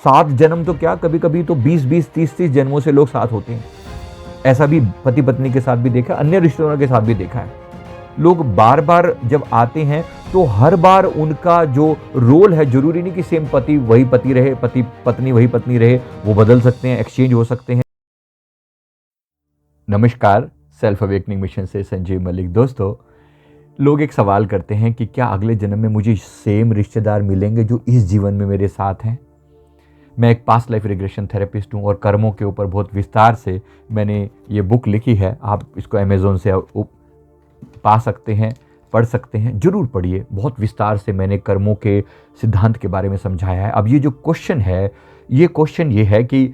7 जन्म तो क्या, कभी कभी तो 20-20, 30-30 जन्मों से लोग साथ होते हैं। ऐसा भी पति पत्नी के साथ भी देखा, अन्य रिश्तेदारों के साथ भी देखा है। लोग बार बार जब आते हैं तो हर बार उनका जो रोल है, जरूरी नहीं कि सेम पति वही पति रहे, पति पत्नी वही पत्नी रहे, वो बदल सकते हैं, एक्सचेंज हो सकते हैं। नमस्कार, सेल्फ अवेकनिंग मिशन से संजीव मलिक। दोस्तों, लोग एक सवाल करते हैं कि क्या अगले जन्म में मुझे सेम रिश्तेदार मिलेंगे जो इस जीवन में मेरे साथ हैं। मैं एक पास्ट लाइफ रिग्रेशन थेरेपिस्ट हूँ और कर्मों के ऊपर बहुत विस्तार से मैंने ये बुक लिखी है। आप इसको अमेज़ोन से पा सकते हैं, पढ़ सकते हैं, जरूर पढ़िए। बहुत विस्तार से मैंने कर्मों के सिद्धांत के बारे में समझाया है। अब ये जो क्वेश्चन है, ये क्वेश्चन ये है कि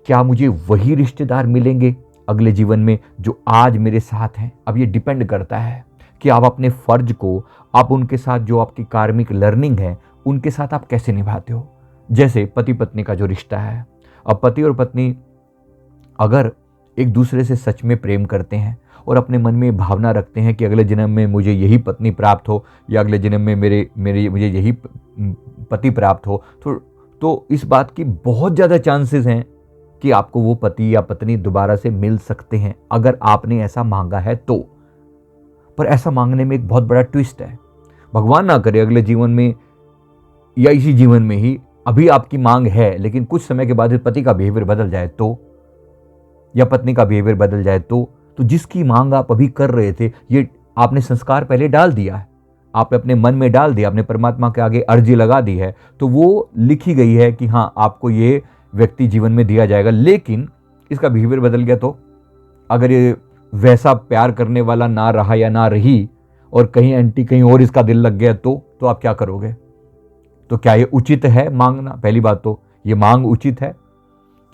क्या मुझे वही रिश्तेदार मिलेंगे अगले जीवन में जो आज मेरे साथ हैं। अब ये डिपेंड करता है कि आप अपने फर्ज को, आप उनके साथ जो आपकी कार्मिक लर्निंग है उनके साथ आप कैसे निभाते हो। जैसे पति पत्नी का जो रिश्ता है, अब पति और पत्नी अगर एक दूसरे से सच में प्रेम करते हैं और अपने मन में भावना रखते हैं कि अगले जन्म में मुझे यही पत्नी प्राप्त हो या अगले जन्म में मुझे यही पति प्राप्त हो, तो इस बात की बहुत ज़्यादा चांसेस हैं कि आपको वो पति या पत्नी दोबारा से मिल सकते हैं, अगर आपने ऐसा मांगा है तो। पर ऐसा मांगने में एक बहुत बड़ा ट्विस्ट है। भगवान ना करे अगले जीवन में या इसी जीवन में ही अभी आपकी मांग है, लेकिन कुछ समय के बाद पति का बिहेवियर बदल जाए तो, या पत्नी का बिहेवियर बदल जाए तो जिसकी मांग आप अभी कर रहे थे, ये आपने संस्कार पहले डाल दिया है, आपने अपने मन में डाल दिया, आपने परमात्मा के आगे अर्जी लगा दी है, तो वो लिखी गई है कि हाँ आपको ये व्यक्ति जीवन में दिया जाएगा। लेकिन इसका बिहेवियर बदल गया तो, अगर ये वैसा प्यार करने वाला ना रहा या ना रही और कहीं एंटी कहीं और इसका दिल लग गया तो आप क्या करोगे। तो क्या ये उचित है मांगना? पहली बात तो ये मांग उचित है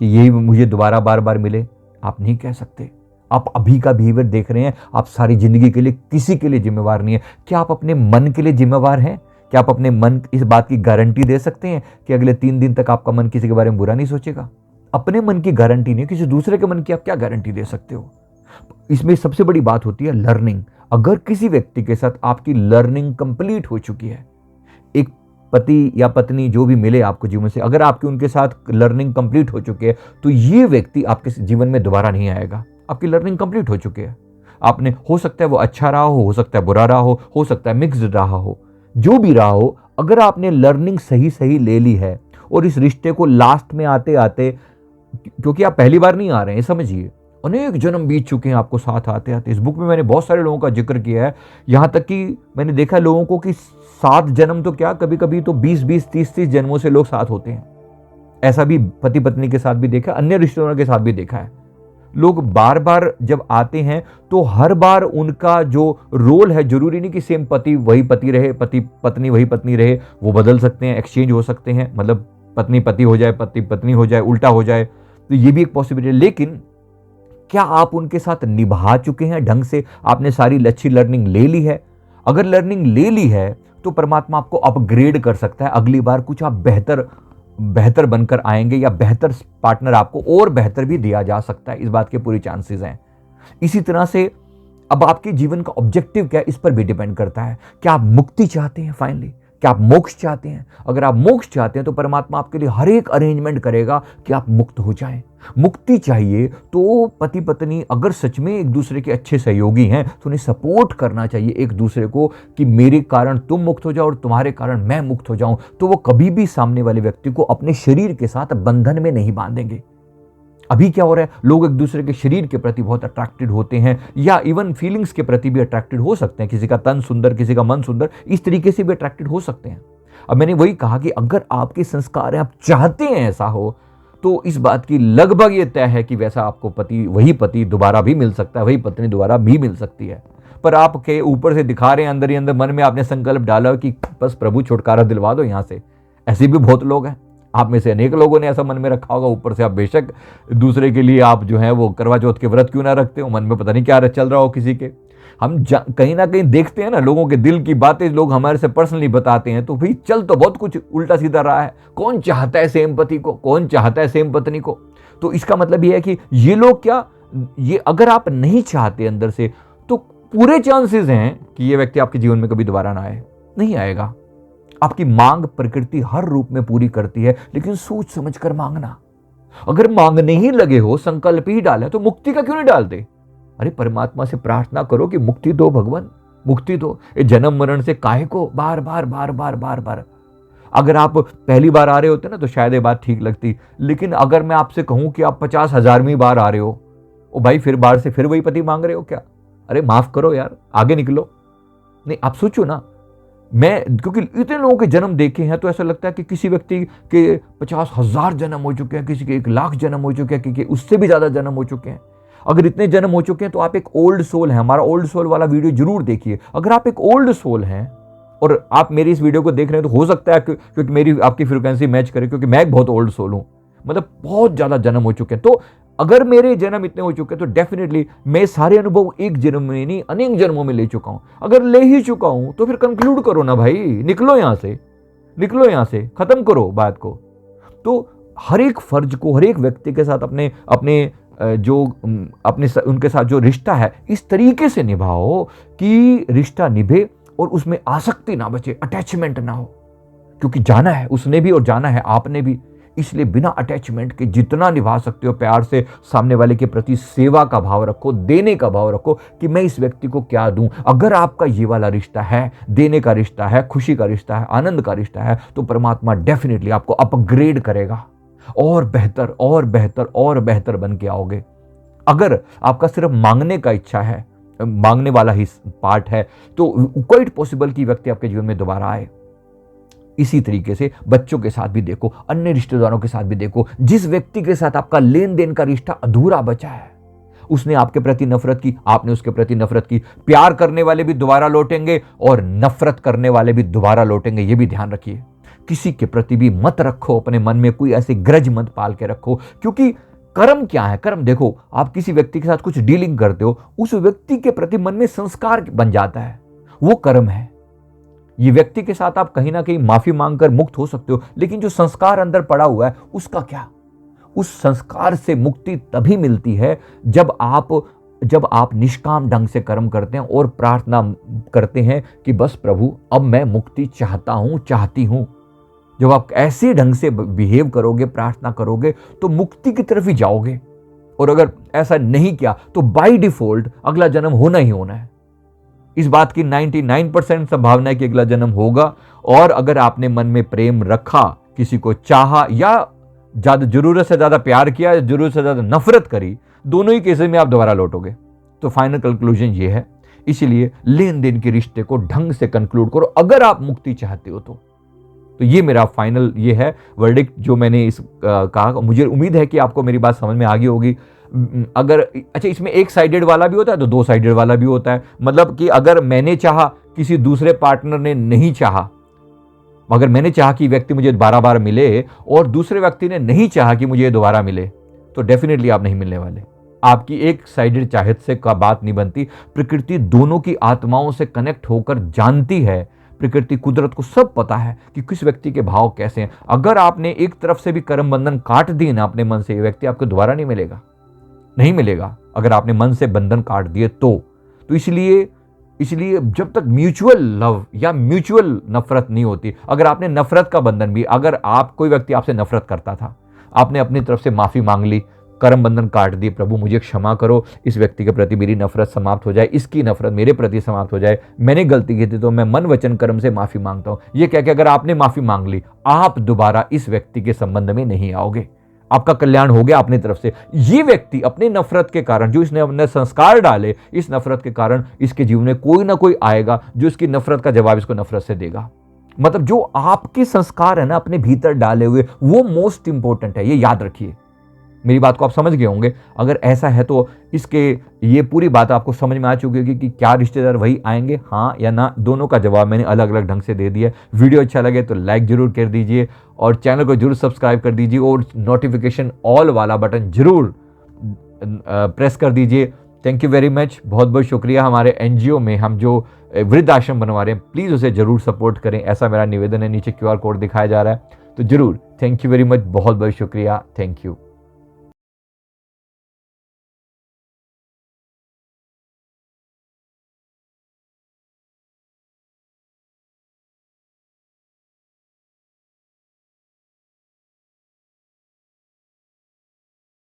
कि यही मुझे दोबारा बार बार मिले? आप नहीं कह सकते। आप अभी का बिहेवियर देख रहे हैं, आप सारी जिंदगी के लिए किसी के लिए जिम्मेवार नहीं है। क्या आप अपने मन के लिए जिम्मेवार हैं? क्या आप अपने मन इस बात की गारंटी दे सकते हैं कि अगले 3 दिन तक आपका मन किसी के बारे में बुरा नहीं सोचेगा? अपने मन की गारंटी नहीं, किसी दूसरे के मन की आप क्या गारंटी दे सकते हो? इसमें सबसे बड़ी बात होती है लर्निंग। अगर किसी व्यक्ति के साथ आपकी लर्निंग कंप्लीट हो चुकी है, एक पति या पत्नी जो भी मिले आपको जीवन से, अगर आपकी उनके साथ लर्निंग कंप्लीट हो चुकी है तो ये व्यक्ति आपके जीवन में दोबारा नहीं आएगा। आपकी लर्निंग कंप्लीट हो चुकी है। आपने, हो सकता है वो अच्छा रहा हो सकता है बुरा रहा हो सकता है मिक्स्ड रहा हो, जो भी रहा हो, अगर आपने लर्निंग सही सही ले ली है और इस रिश्ते को लास्ट में आते आते, क्योंकि आप पहली बार नहीं आ रहे हैं, समझिए अनेक जन्म बीत चुके हैं आपको साथ आते आते। इस बुक में मैंने बहुत सारे लोगों का जिक्र किया है, यहाँ तक कि मैंने देखा लोगों को कि 7 जन्म तो क्या, कभी कभी तो 20-20, 30-30 जन्मों से लोग साथ होते हैं। ऐसा भी पति पत्नी के साथ भी देखा, अन्य रिश्तेदारों के साथ भी देखा है। लोग बार बार जब आते हैं तो हर बार उनका जो रोल है, जरूरी नहीं कि सेम पति वही पति रहे, पति पत्नी वही पत्नी रहे, वो बदल सकते हैं, एक्सचेंज हो सकते हैं। मतलब पत्नी पति हो जाए, पति पत्नी हो जाए, उल्टा हो जाए, तो ये भी एक पॉसिबिलिटी है। लेकिन क्या आप उनके साथ निभा चुके हैं ढंग से? आपने सारी अच्छी लर्निंग ले ली है? अगर लर्निंग ले ली है तो परमात्मा आपको अपग्रेड कर सकता है। अगली बार कुछ आप बेहतर बनकर आएंगे, या बेहतर पार्टनर आपको और बेहतर भी दिया जा सकता है। इस बात के पूरी चांसेस हैं। इसी तरह से अब आपके जीवन का ऑब्जेक्टिव क्या है, इस पर भी डिपेंड करता है। क्या आप मुक्ति चाहते हैं? फाइनली क्या आप मोक्ष चाहते हैं? अगर आप मोक्ष चाहते हैं तो परमात्मा आपके लिए हर एक अरेंजमेंट करेगा कि आप मुक्त हो जाएं। मुक्ति चाहिए तो पति पत्नी अगर सच में एक दूसरे के अच्छे सहयोगी हैं तो उन्हें सपोर्ट करना चाहिए एक दूसरे को, कि मेरे कारण तुम मुक्त हो जाओ और तुम्हारे कारण मैं मुक्त हो जाऊं। तो वो कभी भी सामने वाले व्यक्ति को अपने शरीर के साथ बंधन में नहीं बांधेंगे। अभी क्या हो रहा है, लोग एक दूसरे के शरीर के प्रति बहुत अट्रैक्टेड होते हैं, या इवन फीलिंग्स के प्रति भी अट्रैक्टेड हो सकते हैं। किसी का तन सुंदर, किसी का मन सुंदर, इस तरीके से भी अट्रैक्टेड हो सकते हैं। अब मैंने वही कहा कि अगर आपके संस्कार है, आप चाहते हैं ऐसा हो, तो इस बात की लगभग ये तय है कि वैसा आपको वही पति दोबारा भी मिल सकता है, वही पत्नी दोबारा भी मिल सकती है। पर आपके ऊपर से दिखा रहे हैं, अंदर ही अंदर मन में आपने संकल्प डाला कि बस प्रभु छुटकारा दिलवा दो यहाँ से। ऐसे भी बहुत लोग हैं, आप में से अनेक लोगों ने ऐसा मन में रखा होगा। ऊपर से आप बेशक दूसरे के लिए आप जो है वो करवा चौथ के व्रत क्यों ना रखते हो, मन में पता नहीं क्या चल रहा हो किसी के। हम कहीं ना कहीं देखते हैं ना, लोगों के दिल की बातें लोग हमारे से पर्सनली बताते हैं, तो भाई चल तो बहुत कुछ उल्टा सीधा रहा है। कौन चाहता है सेम पति को, कौन चाहता है सेम पत्नी को? तो इसका मतलब ये है कि ये लोग क्या, ये अगर आप नहीं चाहते अंदर से, तो पूरे चांसेस हैं कि ये व्यक्ति आपके जीवन में कभी दोबारा ना आए, नहीं आएगा। आपकी मांग प्रकृति हर रूप में पूरी करती है, लेकिन सोच समझ कर मांगना। अगर मांगने ही लगे हो, संकल्प ही डाले, तो मुक्ति का क्यों नहीं डालते? अरे परमात्मा से प्रार्थना करो कि मुक्ति दो भगवान, मुक्ति दो। ये जन्म मरण से काहे को बार बार बार बार बार बार। अगर आप पहली बार आ रहे होते ना तो शायद ये बात ठीक लगती, लेकिन अगर मैं आपसे कहूं कि आप 50,000वीं बार आ रहे हो, ओ भाई फिर बार से फिर वही पति मांग रहे हो क्या? अरे माफ करो यार, आगे निकलो। नहीं, आप सोचो ना। मैं क्योंकि इतने लोगों के जन्म देखे हैं तो ऐसा लगता है कि किसी व्यक्ति के 50,000 जन्म हो चुके हैं, किसी के 1,00,000 जन्म हो चुके हैं, किसी उससे भी ज्यादा जन्म हो चुके हैं। अगर इतने जन्म हो चुके हैं तो आप एक ओल्ड सोल हैं। हमारा ओल्ड सोल वाला वीडियो जरूर देखिए। अगर आप एक ओल्ड सोल हैं और आप मेरी इस वीडियो को देख रहे हैं तो हो सकता है क्योंकि मेरी आपकी फ्रिक्वेंसी मैच करे, क्योंकि मैं एक बहुत ओल्ड सोल हूं, मतलब बहुत ज्यादा जन्म हो चुके हैं। तो अगर मेरे जन्म इतने हो चुके हैं तो डेफिनेटली मैं सारे अनुभव एक जन्म में नहीं अनेक जन्मों में ले चुका हूं। अगर ले ही चुका हूं तो फिर कंक्लूड करो ना भाई, निकलो यहां से, निकलो यहां से, खत्म करो बात को। तो हर एक फर्ज को, हर एक व्यक्ति के साथ अपने उनके साथ जो रिश्ता है इस तरीके से निभाओ कि रिश्ता निभे और उसमें आसक्ति ना बचे, अटैचमेंट ना हो। क्योंकि जाना है उसने भी और जाना है आपने भी, इसलिए बिना अटैचमेंट के जितना निभा सकते हो प्यार से सामने वाले के प्रति सेवा का भाव रखो, देने का भाव रखो कि मैं इस व्यक्ति को क्या दूं। अगर आपका ये वाला रिश्ता है, देने का रिश्ता है, खुशी का रिश्ता है, आनंद का रिश्ता है, तो परमात्मा डेफिनेटली आपको अपग्रेड करेगा और बेहतर और बेहतर और बेहतर बन के आओगे। अगर आपका सिर्फ मांगने का इच्छा है, मांगने वाला ही पार्ट है, तो क्वाइट पॉसिबल कि व्यक्ति आपके जीवन में दोबारा आए। इसी तरीके से बच्चों के साथ भी देखो, अन्य रिश्तेदारों के साथ भी देखो। जिस व्यक्ति के साथ आपका लेन देन का रिश्ता अधूरा बचा है, उसने आपके प्रति नफरत की, आपने उसके प्रति नफरत की। प्यार करने वाले भी दोबारा लौटेंगे और नफरत करने वाले भी दोबारा लौटेंगे, ये भी ध्यान रखिए। किसी के प्रति भी मत रखो अपने मन में कोई ऐसे ग्रज मत पाल के रखो, क्योंकि कर्म क्या है? कर्म देखो, आप किसी व्यक्ति के साथ कुछ डीलिंग करते हो, उस व्यक्ति के प्रति मन में संस्कार बन जाता है, वो कर्म है। ये व्यक्ति के साथ आप कहीं ना कहीं माफी मांगकर मुक्त हो सकते हो, लेकिन जो संस्कार अंदर पड़ा हुआ है उसका क्या? उस संस्कार से मुक्ति तभी मिलती है जब आप निष्काम ढंग से कर्म करते हैं और प्रार्थना करते हैं कि बस प्रभु अब मैं मुक्ति चाहता हूं, चाहती हूं। जब आप ऐसे ढंग से बिहेव करोगे, प्रार्थना करोगे, तो मुक्ति की तरफ ही जाओगे। और अगर ऐसा नहीं किया तो बाय डिफॉल्ट अगला जन्म होना ही होना है। इस बात की 99% संभावना है कि अगला जन्म होगा। और अगर आपने मन में प्रेम रखा, किसी को चाहा, या ज्यादा जरूरत से ज्यादा प्यार किया, जरूरत से ज्यादा नफरत करी, दोनों ही केसेस में आप दोबारा लौटोगे। तो फाइनल कंक्लूजन ये है। इसीलिए लेन देन के रिश्ते को ढंग से कंक्लूड करो अगर आप मुक्ति चाहते हो तो ये मेरा फाइनल ये है वर्डिक्ट जो मैंने कहा। मुझे उम्मीद है कि आपको मेरी बात समझ में आ गई होगी। अगर अच्छा, इसमें एक साइडेड वाला भी होता है तो दो साइडेड वाला भी होता है। मतलब कि अगर मैंने चाहा, किसी दूसरे पार्टनर ने नहीं चाहा, अगर मैंने चाहा कि व्यक्ति मुझे दोबारा बार मिले और दूसरे व्यक्ति ने नहीं चाहा कि मुझे दोबारा मिले, तो डेफिनेटली आप नहीं मिलने वाले। आपकी एक साइडेड चाहत से का बात नहीं बनती। प्रकृति दोनों की आत्माओं से कनेक्ट होकर जानती है। प्रकृति, कुदरत को सब पता है कि किस व्यक्ति के भाव कैसे हैं। अगर आपने एक तरफ से भी कर्म बंधन काट दिए ना अपने मन से, ये व्यक्ति आपको दोबारा नहीं मिलेगा, नहीं मिलेगा। अगर आपने मन से बंधन काट दिए तो इसलिए जब तक म्यूचुअल लव या म्यूचुअल नफरत नहीं होती, अगर आपने नफरत का बंधन भी, अगर कोई व्यक्ति आपसे नफरत करता था, आपने अपनी तरफ से माफी मांग ली, कर्म बंधन काट दिए, प्रभु मुझे क्षमा करो, इस व्यक्ति के प्रति मेरी नफरत समाप्त हो जाए, इसकी नफरत मेरे प्रति समाप्त हो जाए, मैंने गलती की थी तो मैं मन वचन कर्म से माफी मांगता हूं, ये कह के अगर आपने माफी मांग ली, आप दोबारा इस व्यक्ति के संबंध में नहीं आओगे। आपका कल्याण हो गया अपनी तरफ से। ये व्यक्ति अपनी नफरत के कारण, जो इसने अपने संस्कार डाले, इस नफरत के कारण इसके जीवन में कोई ना कोई आएगा जो इसकी नफरत का जवाब इसको नफरत से देगा। मतलब जो आपके संस्कार है ना अपने भीतर डाले हुए, वो मोस्ट इंपॉर्टेंट है। ये याद रखिए। मेरी बात को आप समझ गए होंगे। अगर ऐसा है तो ये पूरी बात आपको समझ में आ चुकी होगी कि क्या रिश्तेदार वही आएंगे, हाँ या ना। दोनों का जवाब मैंने अलग अलग ढंग से दे दिया। वीडियो अच्छा लगे तो लाइक जरूर कर दीजिए और चैनल को जरूर सब्सक्राइब कर दीजिए और नोटिफिकेशन ऑल वाला बटन जरूर प्रेस कर दीजिए। Thank you very much. बहुत बहुत शुक्रिया। हमारे NGO में हम जो वृद्ध आश्रम बनवा रहे हैं, प्लीज़ उसे जरूर सपोर्ट करें, ऐसा मेरा निवेदन है। नीचे QR कोड दिखाया जा रहा है, तो जरूर। Thank you very much. बहुत बहुत शुक्रिया। Thank you.